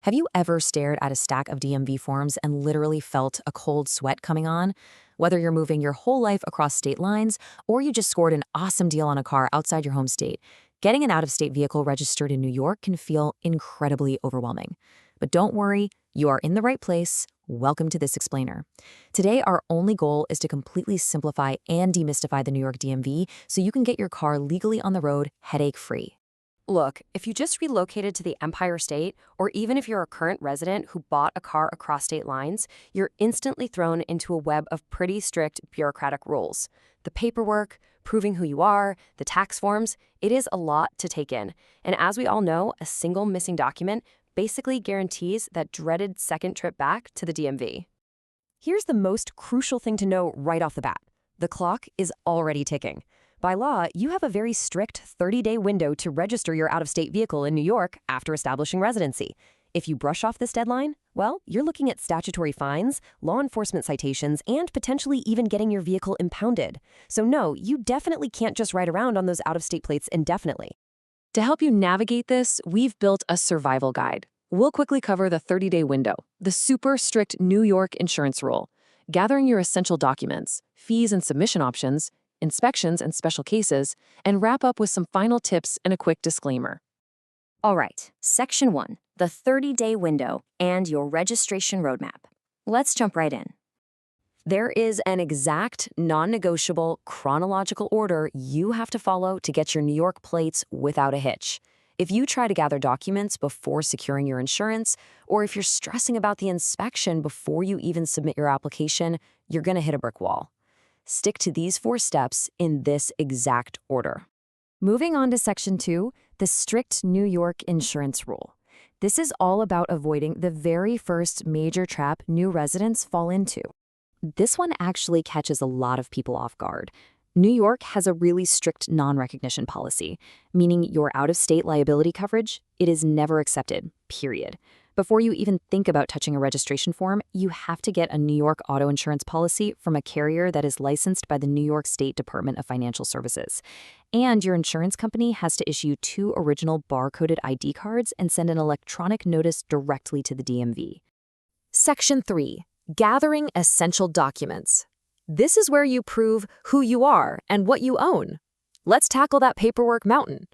Have you ever stared at a stack of DMV forms and literally felt a cold sweat coming on? Whether you're moving your whole life across state lines or you just scored an awesome deal on a car outside your home state, getting an out-of-state vehicle registered in New York can feel incredibly overwhelming. But don't worry, you are in the right place. Welcome to this explainer. Today, our only goal is to completely simplify and demystify the New York DMV so you can get your car legally on the road headache-free. Look, if you just relocated to the Empire State, or even if you're a current resident who bought a car across state lines, you're instantly thrown into a web of pretty strict bureaucratic rules. The paperwork, proving who you are, the tax forms, it is a lot to take in. And as we all know, a single missing document basically guarantees that dreaded second trip back to the DMV. Here's the most crucial thing to know right off the bat. The clock is already ticking. By law, you have a very strict 30-day window to register your out-of-state vehicle in New York after establishing residency. If you brush off this deadline, well, you're looking at statutory fines, law enforcement citations, and potentially even getting your vehicle impounded. So no, you definitely can't just ride around on those out-of-state plates indefinitely. To help you navigate this, we've built a survival guide. We'll quickly cover the 30-day window, the super strict New York insurance rule, gathering your essential documents, fees and submission options, inspections and special cases, and wrap up with some final tips and a quick disclaimer. All right, Section 1, the 30-day window and your registration roadmap. Let's jump right in. There is an exact, non-negotiable, chronological order you have to follow to get your New York plates without a hitch. If you try to gather documents before securing your insurance, or if you're stressing about the inspection before you even submit your application, you're going to hit a brick wall. Stick to these 4 steps in this exact order. Moving on to Section 2, the strict New York insurance rule. This is all about avoiding the very first major trap new residents fall into. This one actually catches a lot of people off guard. New York has a really strict non-recognition policy, meaning your out-of-state liability coverage, it is never accepted, period. Before you even think about touching a registration form, you have to get a New York auto insurance policy from a carrier that is licensed by the New York State Department of Financial Services. And your insurance company has to issue 2 original barcoded ID cards and send an electronic notice directly to the DMV. Section 3, gathering essential documents. This is where you prove who you are and what you own. Let's tackle that paperwork mountain.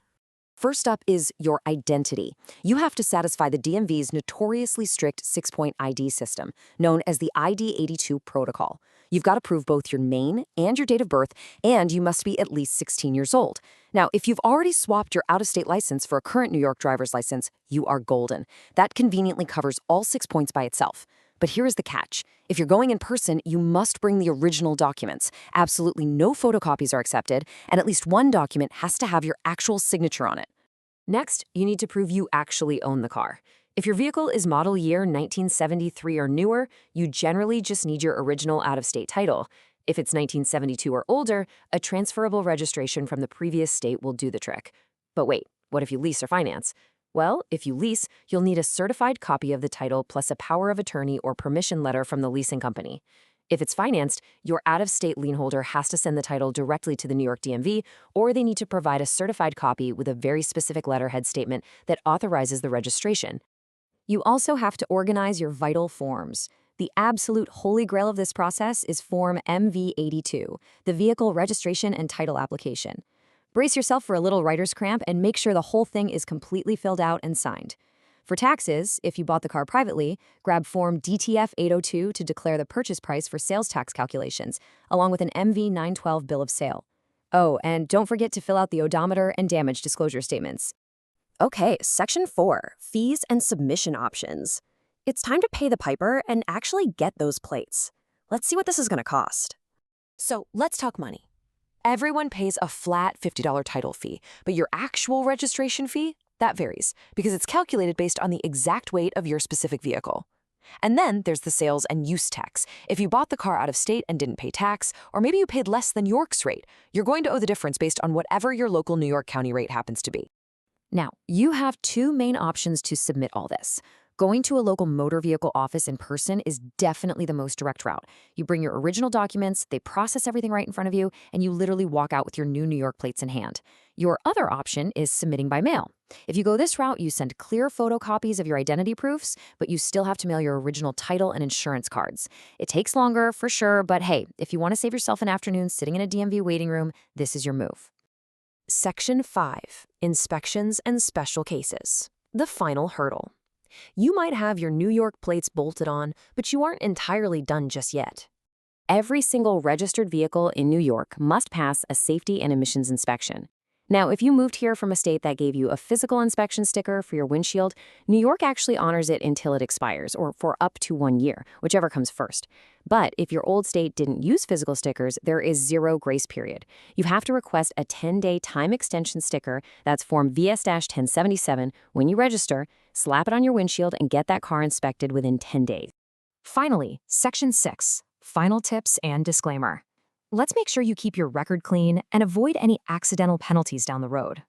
First up is your identity. You have to satisfy the DMV's notoriously strict 6-point ID system, known as the ID82 protocol. You've got to prove both your name and your date of birth, and you must be at least 16 years old. Now, if you've already swapped your out-of-state license for a current New York driver's license, you are golden. That conveniently covers all 6 points by itself. But here's the catch. If you're going in person, you must bring the original documents. Absolutely no photocopies are accepted, and at least one document has to have your actual signature on it. Next, you need to prove you actually own the car. If your vehicle is model year 1973 or newer, you generally just need your original out-of-state title. If it's 1972 or older, a transferable registration from the previous state will do the trick. But wait, what if you lease or finance? Well, if you lease, you'll need a certified copy of the title plus a power of attorney or permission letter from the leasing company. If it's financed, your out-of-state lien holder has to send the title directly to the New York DMV, or they need to provide a certified copy with a very specific letterhead statement that authorizes the registration. You also have to organize your vital forms. The absolute holy grail of this process is Form MV82, the Vehicle Registration and Title Application. Brace yourself for a little writer's cramp and make sure the whole thing is completely filled out and signed. For taxes, if you bought the car privately, grab Form DTF 802 to declare the purchase price for sales tax calculations, along with an MV 912 bill of sale. Oh, and don't forget to fill out the odometer and damage disclosure statements. Okay, Section 4, fees and submission options. It's time to pay the piper and actually get those plates. Let's see what this is going to cost. So let's talk money. Everyone pays a flat $50 title fee, but your actual registration fee? That varies, because it's calculated based on the exact weight of your specific vehicle. And then there's the sales and use tax. If you bought the car out of state and didn't pay tax, or maybe you paid less than York's rate, you're going to owe the difference based on whatever your local New York County rate happens to be. Now, you have 2 main options to submit all this. Going to a local motor vehicle office in person is definitely the most direct route. You bring your original documents, they process everything right in front of you, and you literally walk out with your new New York plates in hand. Your other option is submitting by mail. If you go this route, you send clear photocopies of your identity proofs, but you still have to mail your original title and insurance cards. It takes longer, for sure, but hey, if you want to save yourself an afternoon sitting in a DMV waiting room, this is your move. Section 5. Inspections and Special Cases. The final hurdle. You might have your New York plates bolted on, but you aren't entirely done just yet. Every single registered vehicle in New York must pass a safety and emissions inspection. Now, if you moved here from a state that gave you a physical inspection sticker for your windshield, New York actually honors it until it expires, or for up to 1 year, whichever comes first. But if your old state didn't use physical stickers, there is 0 grace period. You have to request a 10-day time extension sticker, that's Form VS-1077, when you register, slap it on your windshield, and get that car inspected within 10 days. Finally, Section 6, Final Tips and Disclaimer. Let's make sure you keep your record clean and avoid any accidental penalties down the road.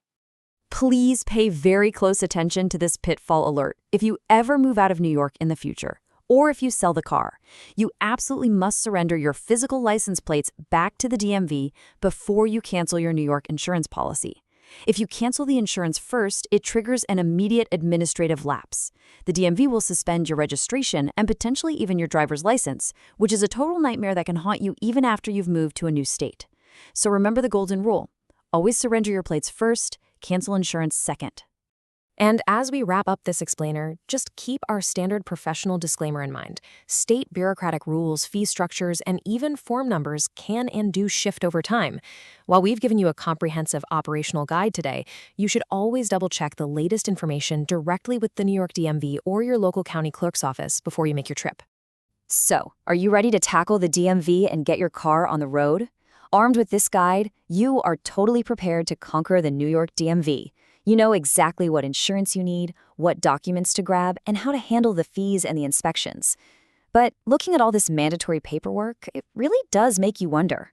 Please pay very close attention to this pitfall alert if you ever move out of New York in the future, or if you sell the car. You absolutely must surrender your physical license plates back to the DMV before you cancel your New York insurance policy. If you cancel the insurance first, it triggers an immediate administrative lapse. The DMV will suspend your registration and potentially even your driver's license, which is a total nightmare that can haunt you even after you've moved to a new state. So remember the golden rule. Always surrender your plates first, cancel insurance second. And as we wrap up this explainer, just keep our standard professional disclaimer in mind. State bureaucratic rules, fee structures, and even form numbers can and do shift over time. While we've given you a comprehensive operational guide today, you should always double-check the latest information directly with the New York DMV or your local county clerk's office before you make your trip. So, are you ready to tackle the DMV and get your car on the road? Armed with this guide, you are totally prepared to conquer the New York DMV. You know exactly what insurance you need, what documents to grab, and how to handle the fees and the inspections. But looking at all this mandatory paperwork, it really does make you wonder.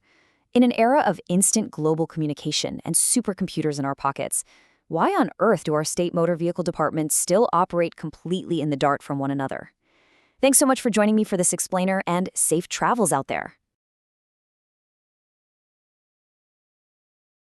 In an era of instant global communication and supercomputers in our pockets, why on earth do our state motor vehicle departments still operate completely in the dark from one another? Thanks so much for joining me for this explainer, and safe travels out there.